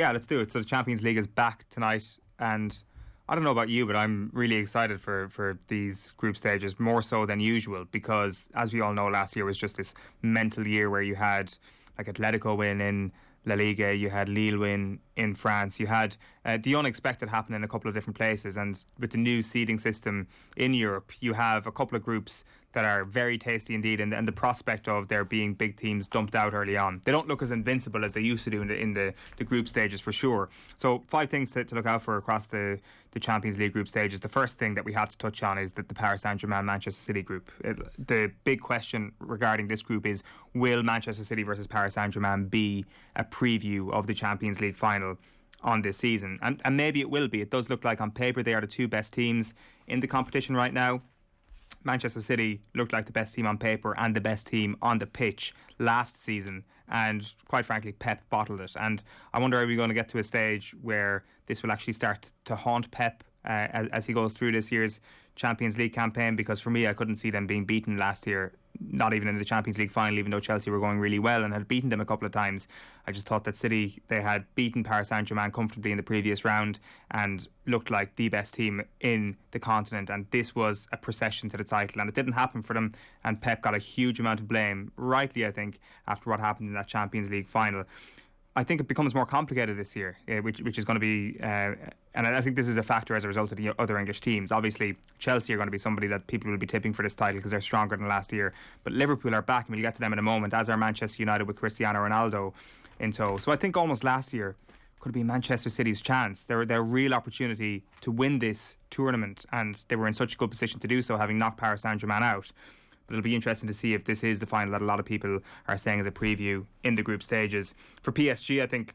Yeah, let's do it. So the Champions League is back tonight, and I don't know about you, but I'm really excited for these group stages, more so than usual, because as we all know, last year was just this mental year where you had like Atletico win in La Liga, you had Lille win in France, you had the unexpected happen in a couple of different places, and with the new seeding system in Europe, you have a couple of groups that are very tasty indeed, and the prospect of there being big teams dumped out early on. They don't look as invincible as they used to do in the group stages for sure. So 5 things to look out for across the Champions League group stages. The first thing that we have to touch on is that the Paris Saint-Germain Manchester City group. The big question regarding this group is, will Manchester City versus Paris Saint-Germain be a preview of the Champions League final on this season? And maybe it will be. It does look like on paper they are the two best teams in the competition right now. Manchester City looked like the best team on paper and the best team on the pitch last season, and quite frankly Pep bottled it. And I wonder, are we going to get to a stage where this will actually start to haunt Pep as he goes through this year's Champions League campaign? Because for me, I couldn't see them being beaten last year, not even in the Champions League final, even though Chelsea were going really well and had beaten them a couple of times. I just thought that City, they had beaten Paris Saint-Germain comfortably in the previous round and looked like the best team in the continent, and this was a procession to the title, and it didn't happen for them, and Pep got a huge amount of blame, rightly I think, after what happened in that Champions League final. I think it becomes more complicated this year, which is going to be, and I think this is a factor as a result of the other English teams. Obviously, Chelsea are going to be somebody that people will be tipping for this title because they're stronger than last year. But Liverpool are back, and we'll get to them in a moment, as are Manchester United with Cristiano Ronaldo in tow. So I think almost last year could be Manchester City's chance. Their real opportunity to win this tournament, and they were in such a good position to do so, having knocked Paris Saint-Germain out. But it'll be interesting to see if this is the final that a lot of people are saying is a preview in the group stages. For PSG, I think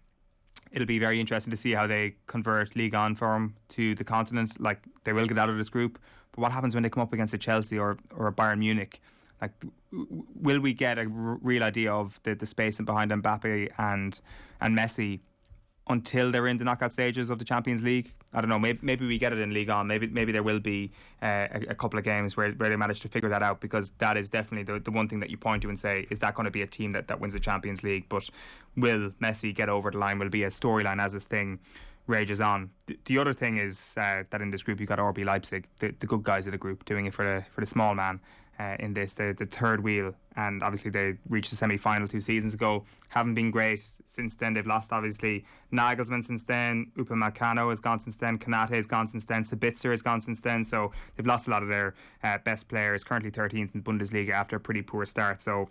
it'll be very interesting to see how they convert Ligue 1 form to the continent. Like, they will get out of this group, but what happens when they come up against a Chelsea or a Bayern Munich? Like, will we get a real idea of the space in behind Mbappe and Messi until they're in the knockout stages of the Champions League? I don't know, maybe we get it in Ligue 1. Maybe there will be a couple of games where they manage to figure that out, because that is definitely the one thing that you point to and say, is that going to be a team that wins the Champions League? But will Messi get over the line? Will be a storyline as this thing rages on. The other thing is that in this group you've got RB Leipzig, the good guys of the group, doing it for the small man. In this, the third wheel, and obviously they reached the semi-final 2 seasons ago. Haven't been great since then. They've lost obviously Nagelsmann since then, Upamecano has gone since then, Konate has gone since then, Sabitzer has gone since then, so they've lost a lot of their best players. Currently 13th in Bundesliga after a pretty poor start, so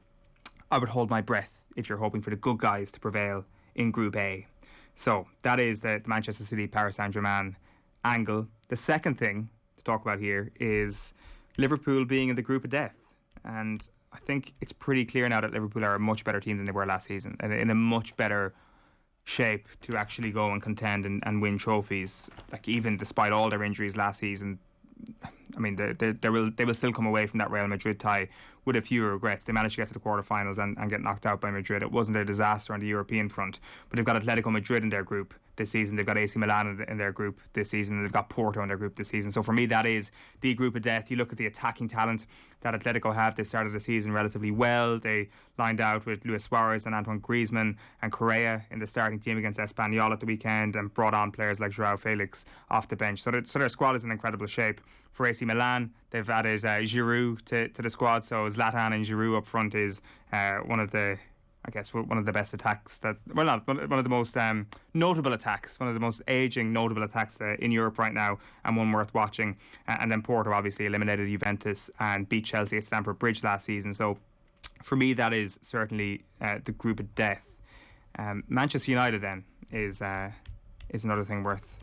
I would hold my breath if you're hoping for the good guys to prevail in Group A. So that is the Manchester City Paris Saint-Germain angle. The second thing to talk about here is Liverpool being in the group of death, and I think it's pretty clear now that Liverpool are a much better team than they were last season, and in a much better shape to actually go and contend and win trophies. Like, even despite all their injuries last season, I mean, they will still come away from that Real Madrid tie with a few regrets. They managed to get to the quarterfinals and get knocked out by Madrid. It wasn't a disaster on the European front, but they've got Atletico Madrid in their group this season. They've got AC Milan in their group this season. They've got Porto in their group this season. So for me, that is the group of death. You look at the attacking talent that Atletico have. They started the season relatively well. They lined out with Luis Suarez and Antoine Griezmann and Correa in the starting team against Espanyol at the weekend, and brought on players like Joao Felix off the bench. So their squad is in incredible shape. For AC Milan, they've added Giroud to the squad. So Zlatan and Giroud up front is one of the best attacks one of the most notable attacks, one of the most aging notable attacks in Europe right now, and one worth watching. And then Porto obviously eliminated Juventus and beat Chelsea at Stamford Bridge last season. So for me, that is certainly the group of death. Manchester United then is another thing worth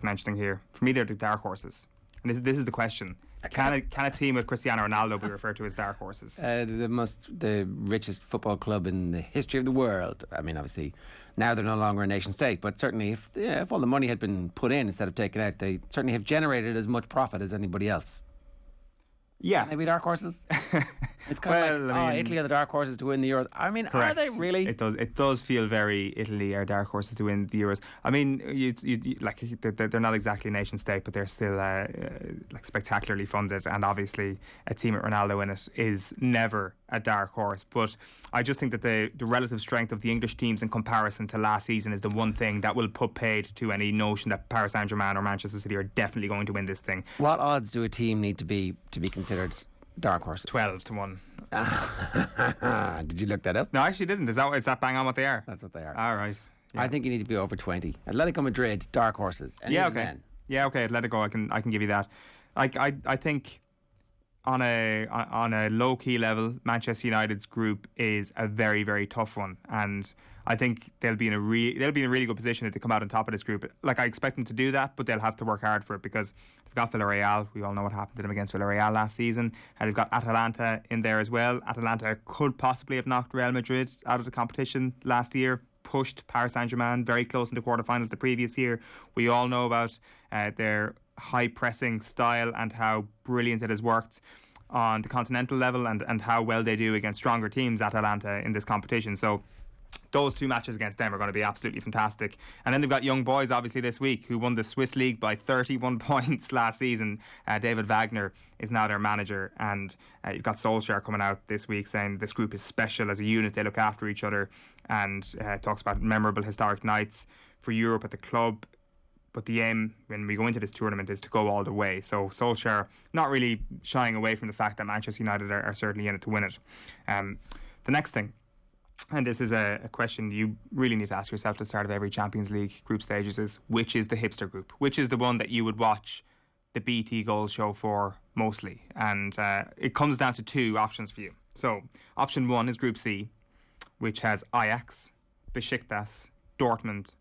mentioning here. For me, they're the dark horses, and this is the question. Can a team with Cristiano Ronaldo be referred to as dark horses? The richest football club in the history of the world. I mean, obviously, now they're no longer a nation state, but certainly if all the money had been put in instead of taken out, they certainly have generated as much profit as anybody else. Yeah. Can they be dark horses? It's kind of like, Italy are the dark horses to win the Euros. I mean, correct. Are they really? It does feel very Italy are dark horses to win the Euros. I mean, like they're not exactly a nation state, but they're still like spectacularly funded, and obviously a team with Ronaldo in it is never a dark horse. But I just think that the relative strength of the English teams in comparison to last season is the one thing that will put paid to any notion that Paris Saint-Germain or Manchester City are definitely going to win this thing. What odds do a team need to be considered dark horses? 12 to 1. Did you look that up? No, I actually didn't. Is that bang on what they are? That's what they are. All right. Yeah. I think you need to be over 20. Atletico Madrid, dark horses. Yeah, okay. Yeah, okay. Atletico, I can give you that. I think on a low key level, Manchester United's group is a very, very tough one, and I think they'll be in a really good position to come out on top of this group. Like, I expect them to do that, but they'll have to work hard for it because they've got Villarreal. We all know what happened to them against Villarreal last season, and they've got Atalanta in there as well. Atalanta could possibly have knocked Real Madrid out of the competition last year, pushed Paris Saint-Germain very close in the quarterfinals the previous year. We all know about their high pressing style and how brilliant it has worked on the continental level, and how well they do against stronger teams, Atalanta, in this competition. So those two matches against them are going to be absolutely fantastic. And then they've got young boys, obviously, this week, who won the Swiss League by 31 points last season. David Wagner is now their manager, and you've got Solskjaer coming out this week saying this group is special as a unit, they look after each other, and talks about memorable historic nights for Europe at the club. But the aim when we go into this tournament is to go all the way. So Solskjaer not really shying away from the fact that Manchester United are certainly in it to win it. The next thing, and this is a question you really need to ask yourself at the start of every Champions League group stages, is which is the hipster group? Which is the one that you would watch the BT Goal show for mostly? And it comes down to two options for you. So option one is Group C, which has Ajax, Besiktas, Dortmund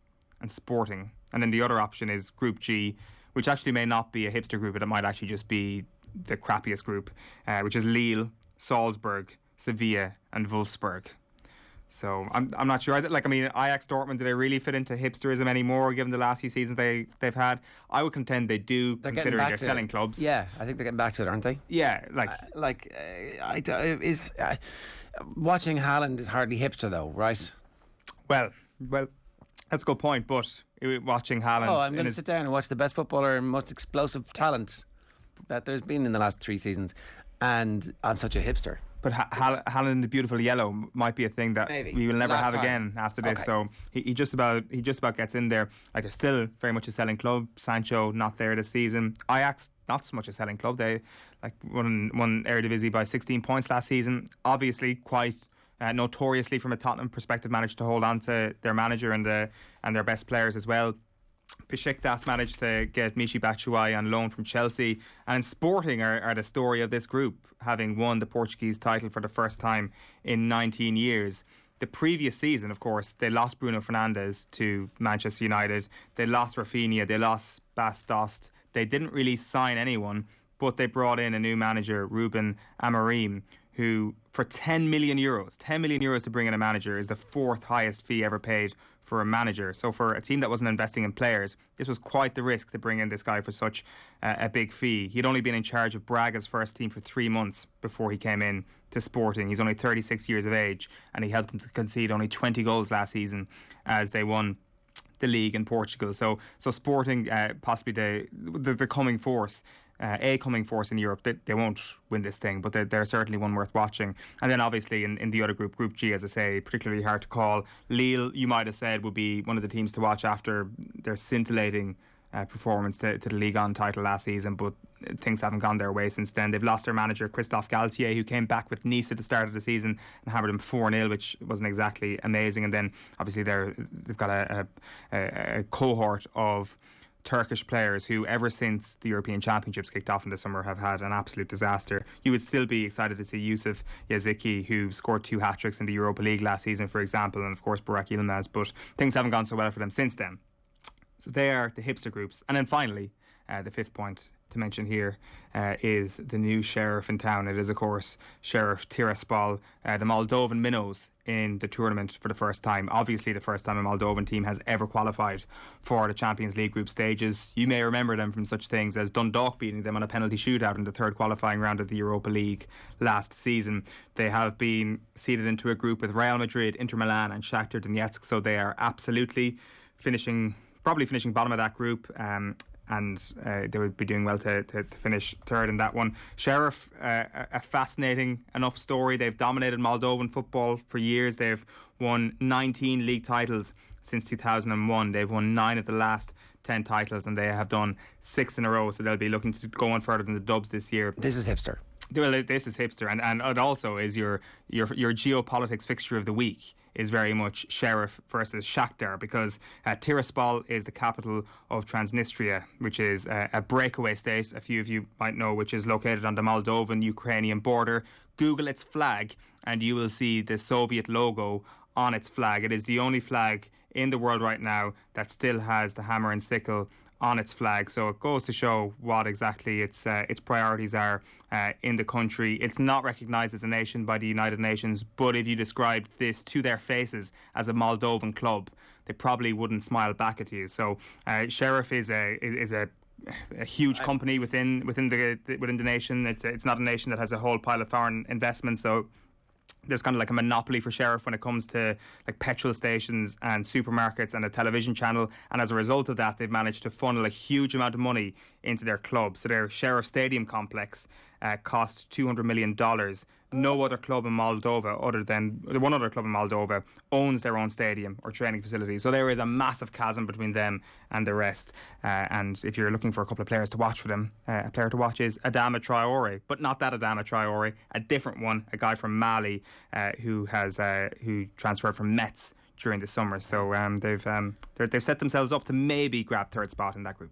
and Sporting. And then the other option is Group G, which actually may not be a hipster group, but it might actually just be the crappiest group, which is Lille, Salzburg, Sevilla and Wolfsburg. So I'm not sure. Ajax, Dortmund, do they really fit into hipsterism anymore given the last few seasons they've had? I would contend they do, considering they're selling clubs. Yeah, I think they're getting back to it, aren't they? Yeah, watching Haaland is hardly hipster though, right? Well, that's a good point, but watching Haaland... I'm going to sit down and watch the best footballer and most explosive talent that there's been in the last 3 seasons, and I'm such a hipster. But Haaland in the beautiful yellow might be a thing that we will never have again after this. Okay. So he just about gets in there. Like, they're still very much a selling club. Sancho not there this season. Ajax not so much a selling club. They won Eredivisie by 16 points last season. Obviously quite notoriously from a Tottenham perspective managed to hold on to their manager and their best players as well. Besiktas managed to get Michy Batshuayi on loan from Chelsea, and Sporting are the story of this group, having won the Portuguese title for the first time in 19 years. The previous season, of course, they lost Bruno Fernandes to Manchester United, they lost Rafinha, they lost Bas Dost, they didn't really sign anyone, but they brought in a new manager, Ruben Amorim, who for €10 million to bring in a manager is the 4th highest fee ever paid for a manager. So for a team that wasn't investing in players, this was quite the risk to bring in this guy for such a big fee. He'd only been in charge of Braga's first team for 3 months before he came in to Sporting. He's only 36 years of age, and he helped them to concede only 20 goals last season as they won the league in Portugal. So Sporting, possibly the coming force, coming force in Europe. They won't win this thing, but they're certainly one worth watching. And then obviously in the other group, Group G, as I say, particularly hard to call. Lille, you might have said, would be one of the teams to watch after their scintillating performance to the Ligue 1 title last season, but things haven't gone their way since then. They've lost their manager Christophe Galtier, who came back with Nice at the start of the season and hammered them 4-0, which wasn't exactly amazing. And then obviously they've got a cohort of Turkish players who, ever since the European Championships kicked off in the summer, have had an absolute disaster. You would still be excited to see Yusuf Yaziki, who scored 2 hat-tricks in the Europa League last season, for example, and of course Burak Yilmaz, but things haven't gone so well for them since then. So they are the hipster groups. And then finally, the 5th point to mention here is the new sheriff in town. It is, of course, Sheriff Tiraspol, the Moldovan minnows in the tournament for the first time. Obviously, the first time a Moldovan team has ever qualified for the Champions League group stages. You may remember them from such things as Dundalk beating them on a penalty shootout in the third qualifying round of the Europa League last season. They have been seeded into a group with Real Madrid, Inter Milan and Shakhtar Donetsk, so they are absolutely probably finishing bottom of that group, and they would be doing well to finish third in that one. Sheriff, a fascinating enough story. They've dominated Moldovan football for years. They've won 19 league titles since 2001. They've won 9 of the last 10 titles, and they have done 6 in a row, so they'll be looking to go on further than the Dubs this year. This is hipster. Well, this is hipster, and it also is your geopolitics fixture of the week is very much Sheriff versus Shakhtar, because Tiraspol is the capital of Transnistria, which is a breakaway state, a few of you might know, which is located on the Moldovan-Ukrainian border. Google its flag and you will see the Soviet logo on its flag. It is the only flag in the world right now that still has the hammer and sickle on its flag, so it goes to show what exactly its priorities are in the country. It's not recognised as a nation by the United Nations, but if you described this to their faces as a Moldovan club, they probably wouldn't smile back at you. So Sheriff is a huge company within the nation. It's not a nation that has a whole pile of foreign investment, so there's kind of like a monopoly for Sheriff when it comes to like petrol stations and supermarkets and a television channel, and as a result of that they've managed to funnel a huge amount of money into their club. So their Sheriff Stadium complex cost $200 million. No other club in Moldova, other than one other club in Moldova, owns their own stadium or training facility. So there is a massive chasm between them and the rest. And if you're looking for a couple of players to watch for them, a player to watch is Adama Traore, but not that Adama Traore, a different one, a guy from Mali who transferred from Metz during the summer. So they've set themselves up to maybe grab third spot in that group.